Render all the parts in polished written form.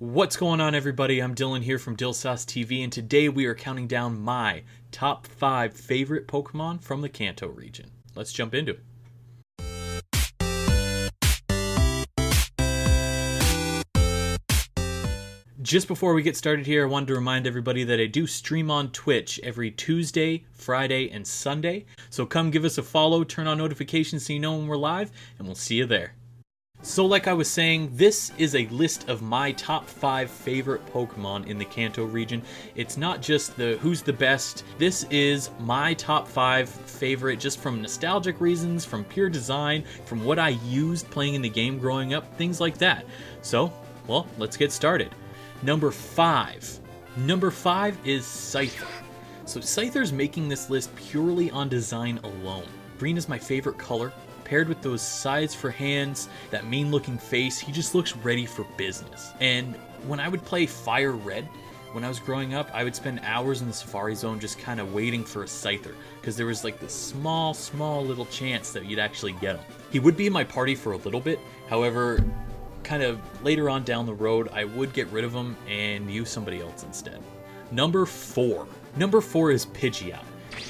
What's going on, everybody? I'm Dylan here from Dillsauce TV, and today we are counting down my top 5 favorite Pokemon from the Kanto region. Let's jump into it. Just before we get started here, I wanted to remind everybody that I do stream on Twitch every Tuesday, Friday, and Sunday. So come give us a follow, turn on notifications so you know when we're live, and we'll see you there. So like I was saying, this is a list of my top 5 favorite Pokemon in the Kanto region. It's not just the who's the best. This is my top 5 favorite just from nostalgic reasons, from pure design, from what I used playing in the game growing up, things like that. So, well, let's get started. Number 5. Number 5 is Scyther. So Scyther's making this list purely on design alone. Green is my favorite color. Paired with those sides for hands, that mean looking face, he just looks ready for business. And when I would play Fire Red, when I was growing up, I would spend hours in the Safari Zone just kind of waiting for a Scyther, because there was like this small little chance that you'd actually get him. He would be in my party for a little bit, however, kind of later on down the road, I would get rid of him and use somebody else instead. Number 4. Number 4 is Pidgeot.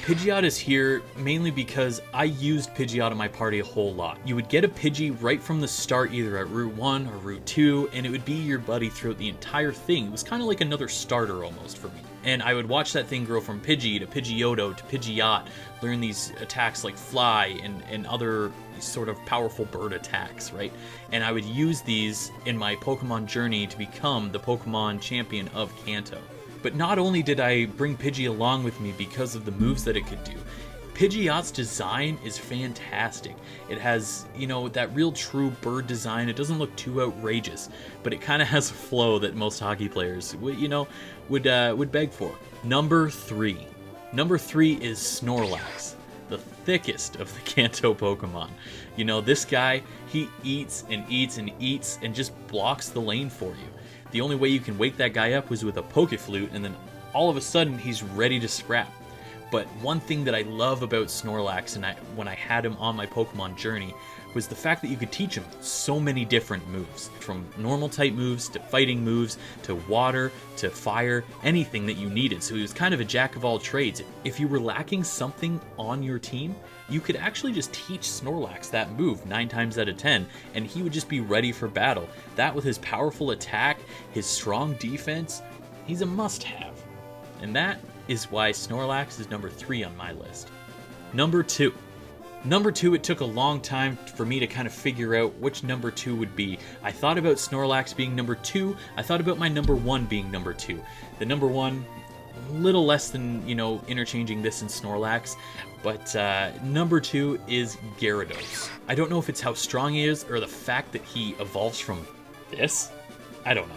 Pidgeot is here mainly because I used Pidgeot in my party a whole lot. You would get a Pidgey right from the start, either at Route 1 or Route 2, and it would be your buddy throughout the entire thing. It was kind of like another starter almost for me. And I would watch that thing grow from Pidgey to Pidgeotto to Pidgeot, learn these attacks like Fly and other sort of powerful bird attacks, right? And I would use these in my Pokemon journey to become the Pokemon champion of Kanto. But not only did I bring Pidgey along with me because of the moves that it could do, Pidgeot's design is fantastic. It has, that real true bird design. It doesn't look too outrageous, but it kind of has a flow that most hockey players would beg for. Number 3. Number 3 is Snorlax, the thickest of the Kanto Pokemon. This guy, he eats and eats and eats and just blocks the lane for you. The only way you can wake that guy up was with a Pokeflute, and then all of a sudden he's ready to scrap. But one thing that I love about Snorlax, and when I had him on my Pokemon journey, was the fact that you could teach him so many different moves. From normal type moves, to fighting moves, to water, to fire, anything that you needed. So he was kind of a jack of all trades. If you were lacking something on your team, you could actually just teach Snorlax that move 9 times out of 10, and he would just be ready for battle. That with his powerful attack, his strong defense, he's a must-have. And that is why Snorlax is number 3 on my list. Number 2. Number 2, it took a long time for me to kind of figure out which number 2 would be. I thought about Snorlax being number 2. I thought about my number 1 being number 2. The number 1, a little less than, interchanging this and Snorlax. But number 2 is Gyarados. I don't know if it's how strong he is or the fact that he evolves from this. I don't know.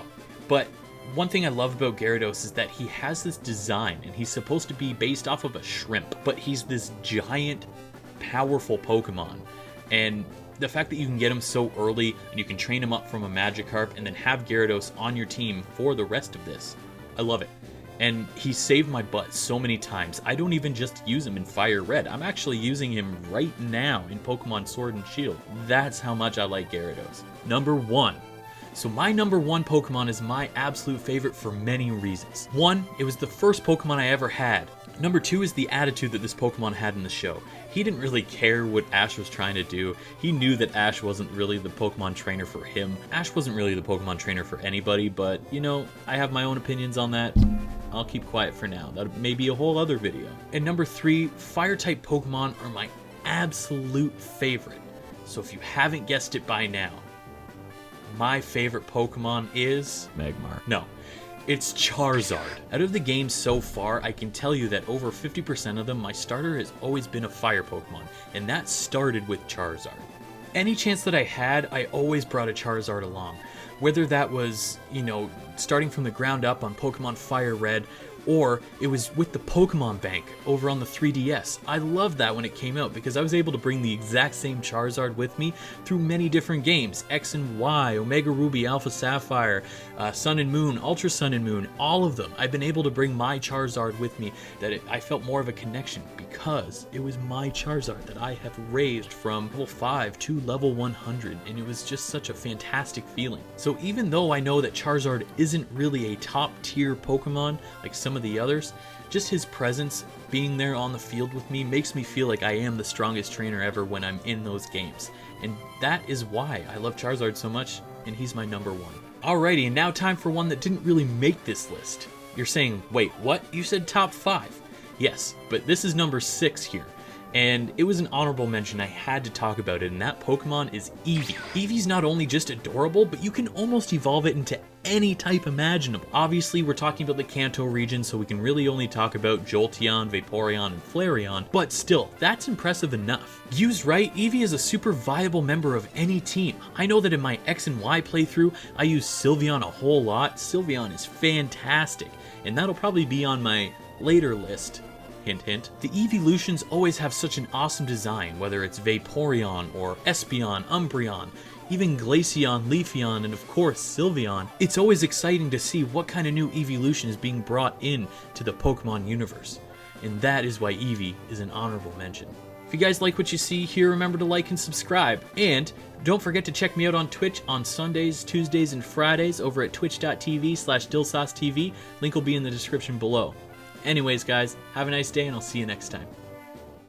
But one thing I love about Gyarados is that he has this design, and he's supposed to be based off of a shrimp, but he's this giant, powerful Pokemon. And the fact that you can get him so early, and you can train him up from a Magikarp, and then have Gyarados on your team for the rest of this, I love it. And he saved my butt so many times. I don't even just use him in Fire Red. I'm actually using him right now in Pokemon Sword and Shield. That's how much I like Gyarados. Number 1. So my number 1 Pokemon is my absolute favorite for many reasons. 1, it was the first Pokemon I ever had. Number 2 is the attitude that this Pokemon had in the show. He didn't really care what Ash was trying to do. He knew that Ash wasn't really the Pokemon trainer for him. Ash wasn't really the Pokemon trainer for anybody, but, I have my own opinions on that. I'll keep quiet for now. That may be a whole other video. And number 3, Fire-type Pokemon are my absolute favorite. So if you haven't guessed it by now, my favorite Pokemon is Magmar. No, it's Charizard. Out of the games so far, I can tell you that over 50% of them, my starter has always been a fire Pokemon, and that started with Charizard. Any chance that I had, I always brought a Charizard along. Whether that was, starting from the ground up on Pokemon Fire Red, Or it was with the Pokemon Bank over on the 3DS. I loved that when it came out because I was able to bring the exact same Charizard with me through many different games. X and Y, Omega Ruby, Alpha Sapphire, Sun and Moon, Ultra Sun and Moon, all of them. I've been able to bring my Charizard with me that I felt more of a connection because it was my Charizard that I have raised from level 5 to level 100, and it was just such a fantastic feeling. So even though I know that Charizard isn't really a top tier Pokemon like some of the others, just his presence being there on the field with me makes me feel like I am the strongest trainer ever when I'm in those games. And that is why I love Charizard so much, and he's my number one. Alrighty, and now time for one that didn't really make this list. You're saying, wait, what? You said top 5. Yes, but this is number 6 here. And it was an honorable mention, I had to talk about it, and that Pokemon is Eevee. Eevee's not only just adorable, but you can almost evolve it into any type imaginable. Obviously, we're talking about the Kanto region, so we can really only talk about Jolteon, Vaporeon, and Flareon, but still, that's impressive enough. Used right, Eevee is a super viable member of any team. I know that in my X and Y playthrough, I use Sylveon a whole lot. Sylveon is fantastic, and that'll probably be on my later list. Hint, hint. The evolutions always have such an awesome design, whether it's Vaporeon or Espeon, Umbreon, even Glaceon, Leafeon, and of course Sylveon. It's always exciting to see what kind of new evolution is being brought in to the Pokemon universe, and that is why Eevee is an honorable mention. If you guys like what you see here, remember to like and subscribe, and don't forget to check me out on Twitch on Sundays, Tuesdays, and Fridays over at twitch.tv/DillSauceTV. Link will be in the description below. Anyways, guys, have a nice day, and I'll see you next time.